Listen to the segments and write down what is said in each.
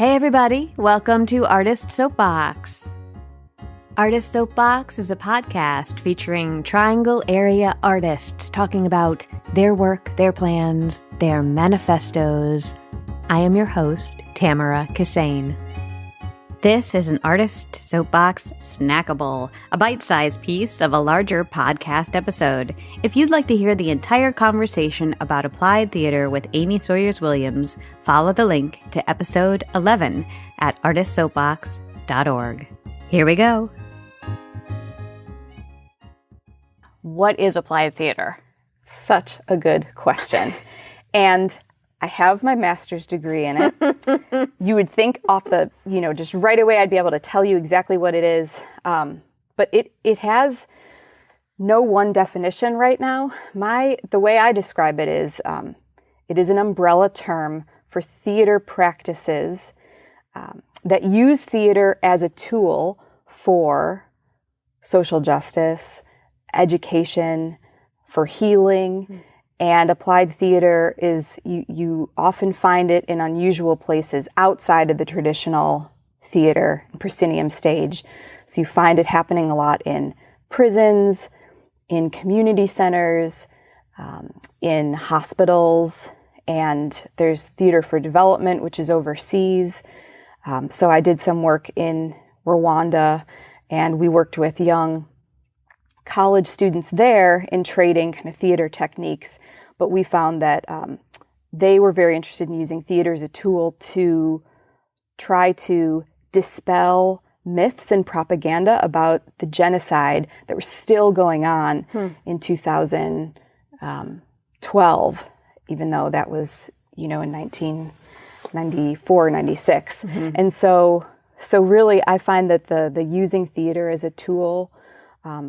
Hey everybody, welcome to Artist Soapbox. Artist Soapbox is a podcast featuring Triangle area artists talking about their work, their plans, their manifestos. I am your host, Tamara Kassane. This is an Artist Soapbox snackable, a bite-sized piece of a larger podcast episode. If you'd like to hear the entire conversation about applied theater with Amy Sawyers-Williams, follow the link to episode 11 at artistsoapbox.org. Here we go. What is applied theater? Such a good question. And I have my master's degree in it. You would think off the, just right away I'd be able to tell you exactly what it is. But it has no one definition right now. The way I describe it is an umbrella term for theater practices that use theater as a tool for social justice, education, for healing. And applied theater is, you often find it in unusual places outside of the traditional theater and proscenium stage. So you find it happening a lot in prisons, in community centers, in hospitals, and there's theater for development, which is overseas. So I did some work in Rwanda, and we worked with young college students there in trading kind of theater techniques, but we found that they were very interested in using theater as a tool to try to dispel myths and propaganda about the genocide that were still going on in 2012, even though that was, in 1994, 96. And so really I find that the using theater as a tool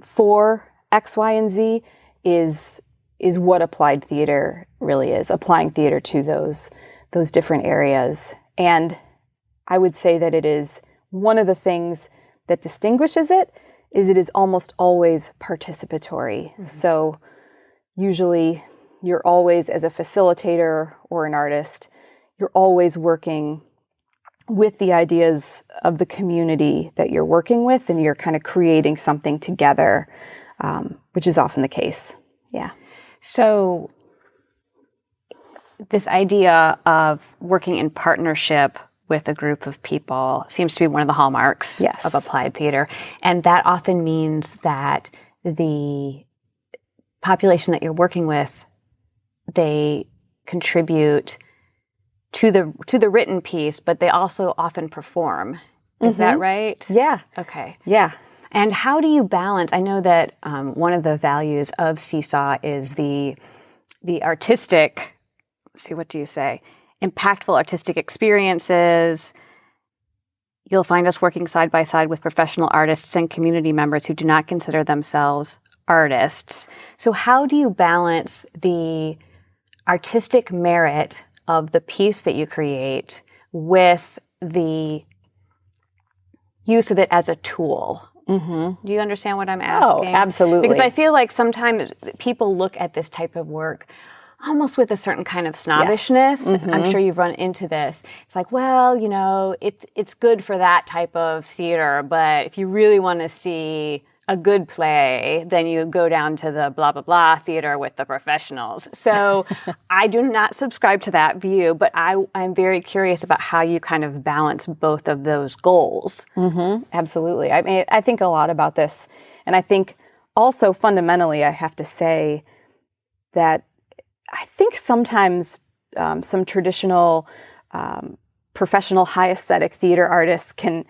for X, Y, and Z is what applied theater really is, applying theater to those different areas. And I would say that it is one of the things that distinguishes it is almost always participatory. So usually you're always, as a facilitator or an artist, you're always working with the ideas of the community that you're working with, and you're kind of creating something together, which is often the case. Yeah. So this idea of working in partnership with a group of people seems to be one of the hallmarks of applied theater. And that often means that the population that you're working with, they contribute to the written piece, but they also often perform. Is that right? Yeah. Okay. Yeah. And how do you balance? I know that one of the values of Seesaw is the artistic, let's see, what do you say? Impactful artistic experiences. You'll find us working side by side with professional artists and community members who do not consider themselves artists. So how do you balance the artistic merit of the piece that you create with the use of it as a tool? Do you understand what I'm asking? Oh, absolutely. Because I feel like sometimes people look at this type of work almost with a certain kind of snobbishness. Yes. I'm sure you've run into this. It's like, well, it's good for that type of theater, but if you really want to see a good play, then you go down to the blah, blah, blah theater with the professionals. So I do not subscribe to that view, but I'm very curious about how you kind of balance both of those goals. Absolutely. I mean, I think a lot about this. And I think also fundamentally, I have to say that I think sometimes some traditional professional high aesthetic theater artists can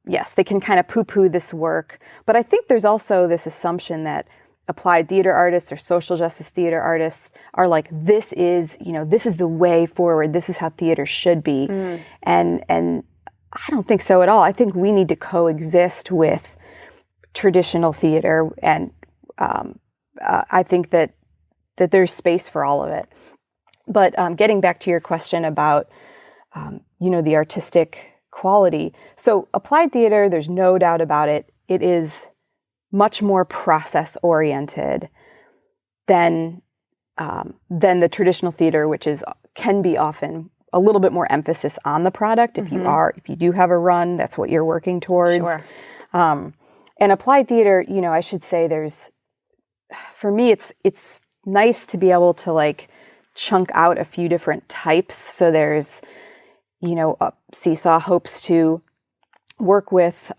yes, they can kind of poo-poo this work, but I think there's also this assumption that applied theater artists or social justice theater artists are like, this is the way forward. This is how theater should be. And I don't think so at all. I think we need to coexist with traditional theater, and I think that there's space for all of it. But getting back to your question about, the artistic quality. So applied theater, there's no doubt about it. It is much more process-oriented than the traditional theater, which can be often a little bit more emphasis on the product. If you do have a run, that's what you're working towards. Sure. And applied theater, I should say for me, it's nice to be able to like chunk out a few different types. So there's, Seesaw hopes to work with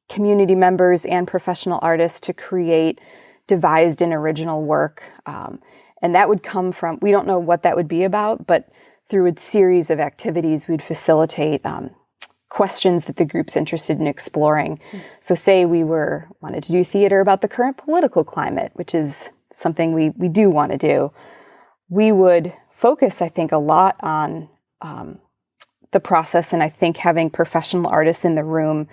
community members and professional artists to create devised and original work. And that would come from, we don't know what that would be about, but through a series of activities, we'd facilitate questions that the group's interested in exploring. So say we wanted to do theater about the current political climate, which is something we do want to do. We would focus, I think, a lot on the process, and I think having professional artists in the room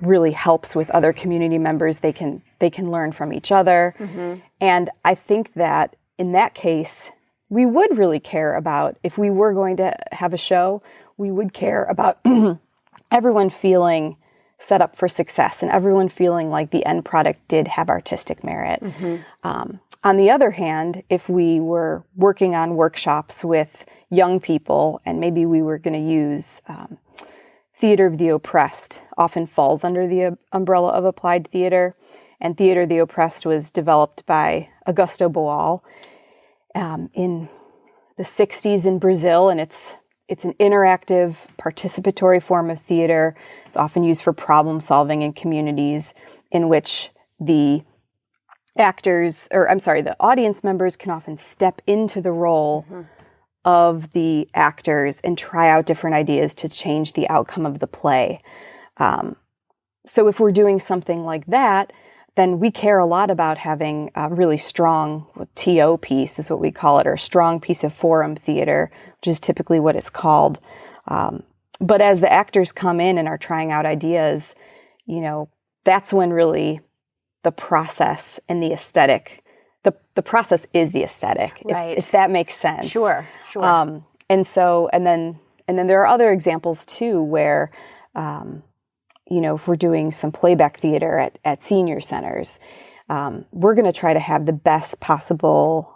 really helps with other community members. They can learn from each other. And I think that in that case, we would really care about, if we were going to have a show, we would care about everyone feeling set up for success and everyone feeling like the end product did have artistic merit. On the other hand, if we were working on workshops with young people and maybe we were going to use Theater of the Oppressed, often falls under the umbrella of applied theater. And Theater of the Oppressed was developed by Augusto Boal in the 60s in Brazil, and it's an interactive, participatory form of theater. It's often used for problem solving in communities in which the audience members can often step into the role of the actors and try out different ideas to change the outcome of the play. So if we're doing something like that, then we care a lot about having a really strong TO piece, is what we call it, or a strong piece of forum theater, which is typically what it's called. But as the actors come in and are trying out ideas, that's when really the process and the aesthetic, the process is the aesthetic, right. if that makes sense. Sure. And then there are other examples too where, if we're doing some playback theater at senior centers, we're going to try to have the best possible,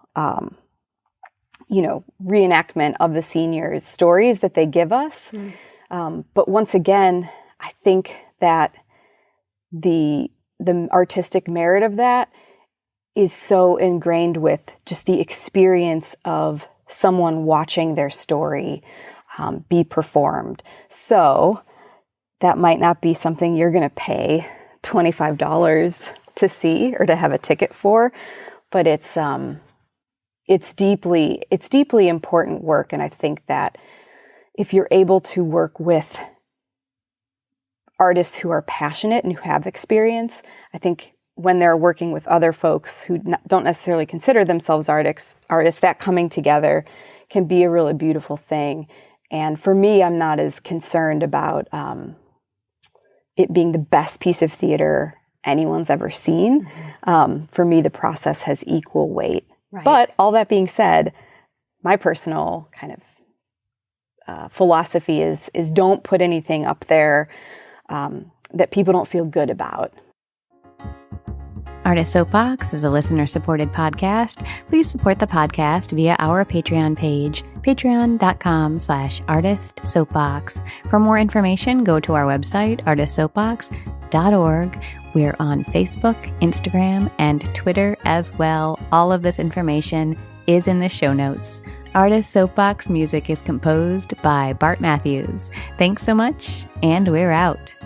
reenactment of the seniors' stories that they give us. But once again, I think that the artistic merit of that is so ingrained with just the experience of someone watching their story be performed. So that might not be something you're going to pay $25 to see or to have a ticket for, but it's deeply important work. And I think that if you're able to work with artists who are passionate and who have experience, I think when they're working with other folks who don't necessarily consider themselves artists, that coming together can be a really beautiful thing. And for me, I'm not as concerned about it being the best piece of theater anyone's ever seen. For me, the process has equal weight. Right. But all that being said, my personal kind of philosophy is don't put anything up there that people don't feel good about. Artist Soapbox is a listener-supported podcast. Please support the podcast via our Patreon page, patreon.com/artistsoapbox. For more information, go to our website, artistsoapbox.org. We're on Facebook, Instagram, and Twitter as well. All of this information is in the show notes. Artist Soapbox music is composed by Bart Matthews. Thanks so much, and we're out.